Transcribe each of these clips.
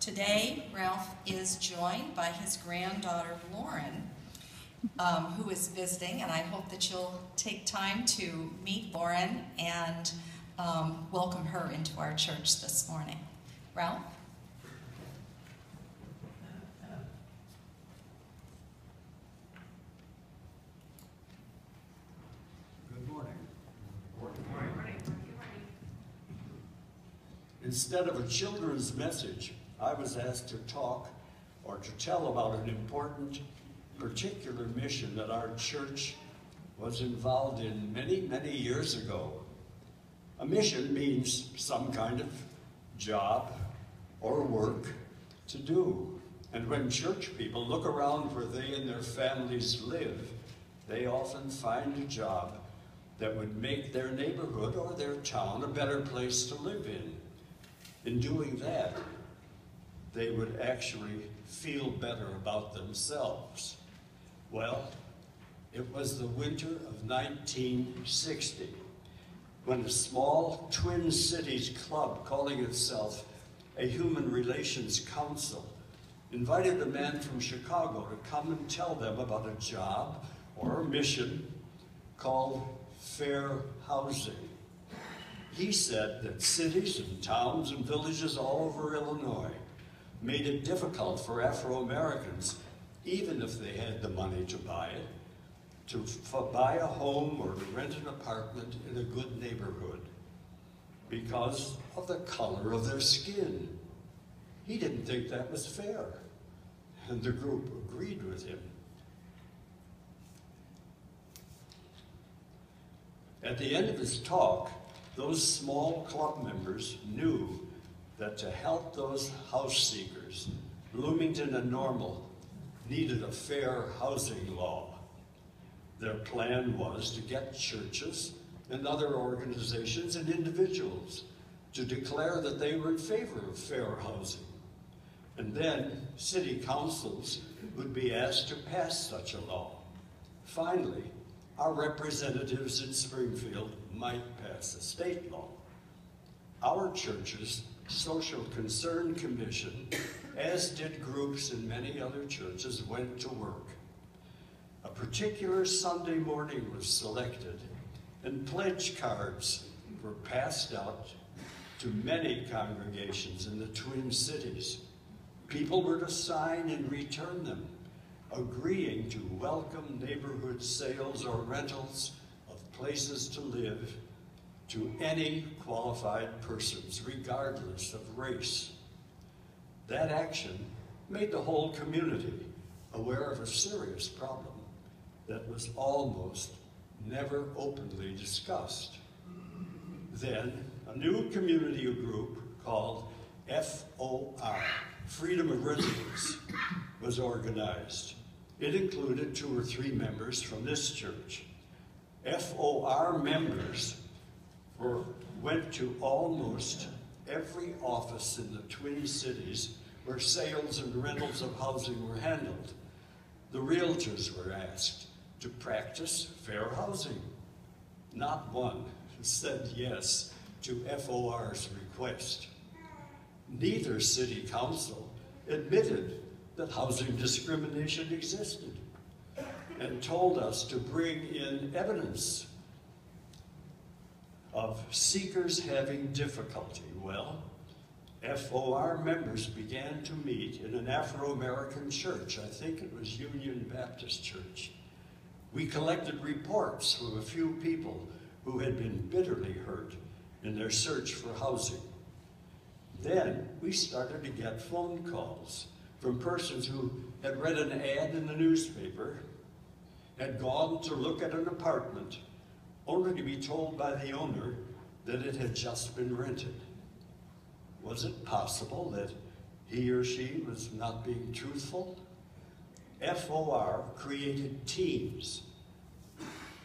Today, Ralph is joined by his granddaughter, Lauren, who is visiting, and I hope that you'll take time to meet Lauren and welcome her into our church this morning. Ralph? Good morning. Instead of a children's message, I was asked to talk or to tell about an important particular mission that our church was involved in many, many years ago. A mission means some kind of job or work to do. And when church people look around where they and their families live, they often find a job that would make their neighborhood or their town a better place to live in. In doing that, they would actually feel better about themselves. Well, it was the winter of 1960 when a small Twin Cities club calling itself a Human Relations Council invited a man from Chicago to come and tell them about a job or a mission called fair housing. He said that cities and towns and villages all over Illinois made it difficult for Afro-Americans, even if they had the money to buy it, to buy a home or to rent an apartment in a good neighborhood because of the color of their skin. He didn't think that was fair, and the group agreed with him. At the end of his talk, those small club members knew that to help those house seekers, Bloomington-Normal needed a fair housing law. Their plan was to get churches and other organizations and individuals to declare that they were in favor of fair housing. And then city councils would be asked to pass such a law. Finally, our representatives in Springfield might pass a state law. Our church's Social Concern Commission, as did groups in many other churches, went to work. A particular Sunday morning was selected, and pledge cards were passed out to many congregations in the Twin Cities. People were to sign and return them, agreeing to welcome neighborhood sales or rentals of places to live to any qualified persons, regardless of race. That action made the whole community aware of a serious problem that was almost never openly discussed. Then, a new community group called FOR, Freedom of Residence, was organized. It included 2 or 3 members from this church. FOR members went to almost every office in the Twin Cities where sales and rentals of housing were handled. The realtors were asked to practice fair housing. Not one said yes to FOR's request. Neither city council admitted that housing discrimination existed and told us to bring in evidence of seekers having difficulty. Well, FOR members began to meet in an Afro-American church. I think it was Union Baptist Church. We collected reports from a few people who had been bitterly hurt in their search for housing. Then we started to get phone calls from persons who had read an ad in the newspaper, had gone to look at an apartment, only to be told by the owner that it had just been rented. Was it possible that he or she was not being truthful? FOR created teams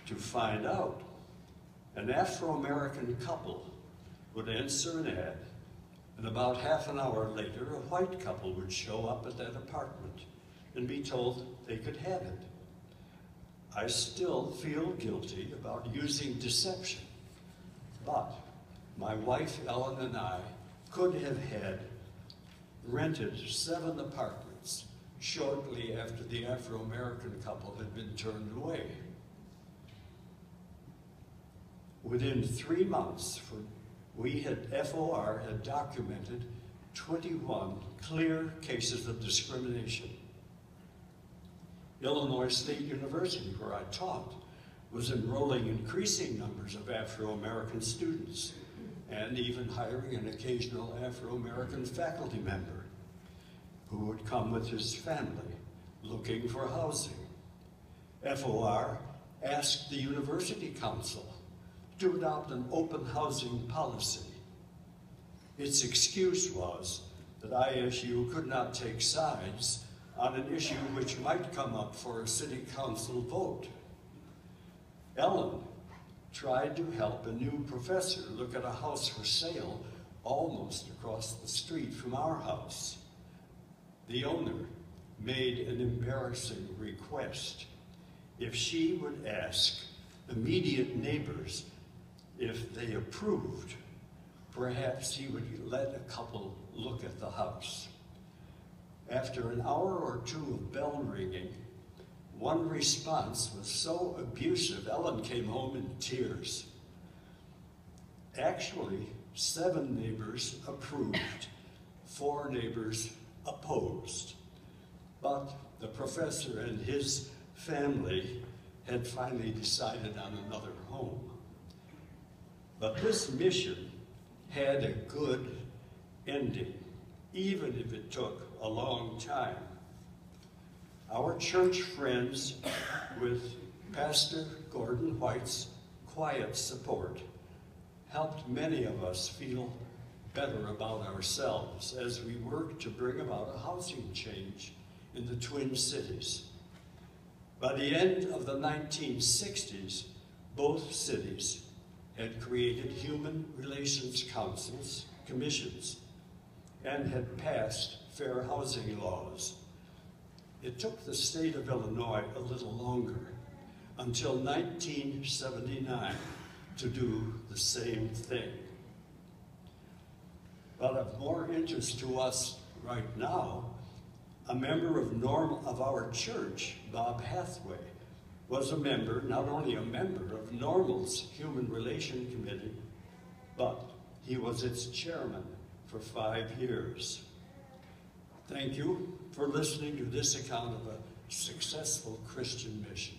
to find out. An Afro-American couple would answer an ad, and about half an hour later, a white couple would show up at that apartment and be told they could have it. I still feel guilty about using deception, but my wife Ellen and I could have had rented 7 apartments shortly after the Afro-American couple had been turned away. Within 3 months, FOR had documented 21 clear cases of discrimination. Illinois State University, where I taught, was enrolling increasing numbers of Afro-American students and even hiring an occasional Afro-American faculty member who would come with his family looking for housing. FOR asked the University Council to adopt an open housing policy. Its excuse was that ISU could not take sides on an issue which might come up for a city council vote. Ellen tried to help a new professor look at a house for sale almost across the street from our house. The owner made an embarrassing request. If she would ask immediate neighbors if they approved, perhaps he would let a couple look at the house. After an hour or two of bell ringing, one response was so abusive, Ellen came home in tears. Actually, 7 neighbors approved, 4 neighbors opposed. But the professor and his family had finally decided on another home. But this mission had a good ending, even if it took a long time. Our church friends, with Pastor Gordon White's quiet support, helped many of us feel better about ourselves as we worked to bring about a housing change in the Twin Cities. By the end of the 1960s, both cities had created human relations councils, commissions, and had passed fair housing laws. It took the state of Illinois a little longer, until 1979, to do the same thing. But of more interest to us right now, a member of our church, Bob Hathaway, was not only a member of Normal's Human Relation Committee, but he was its chairman for 5 years. Thank you for listening to this account of a successful Christian mission.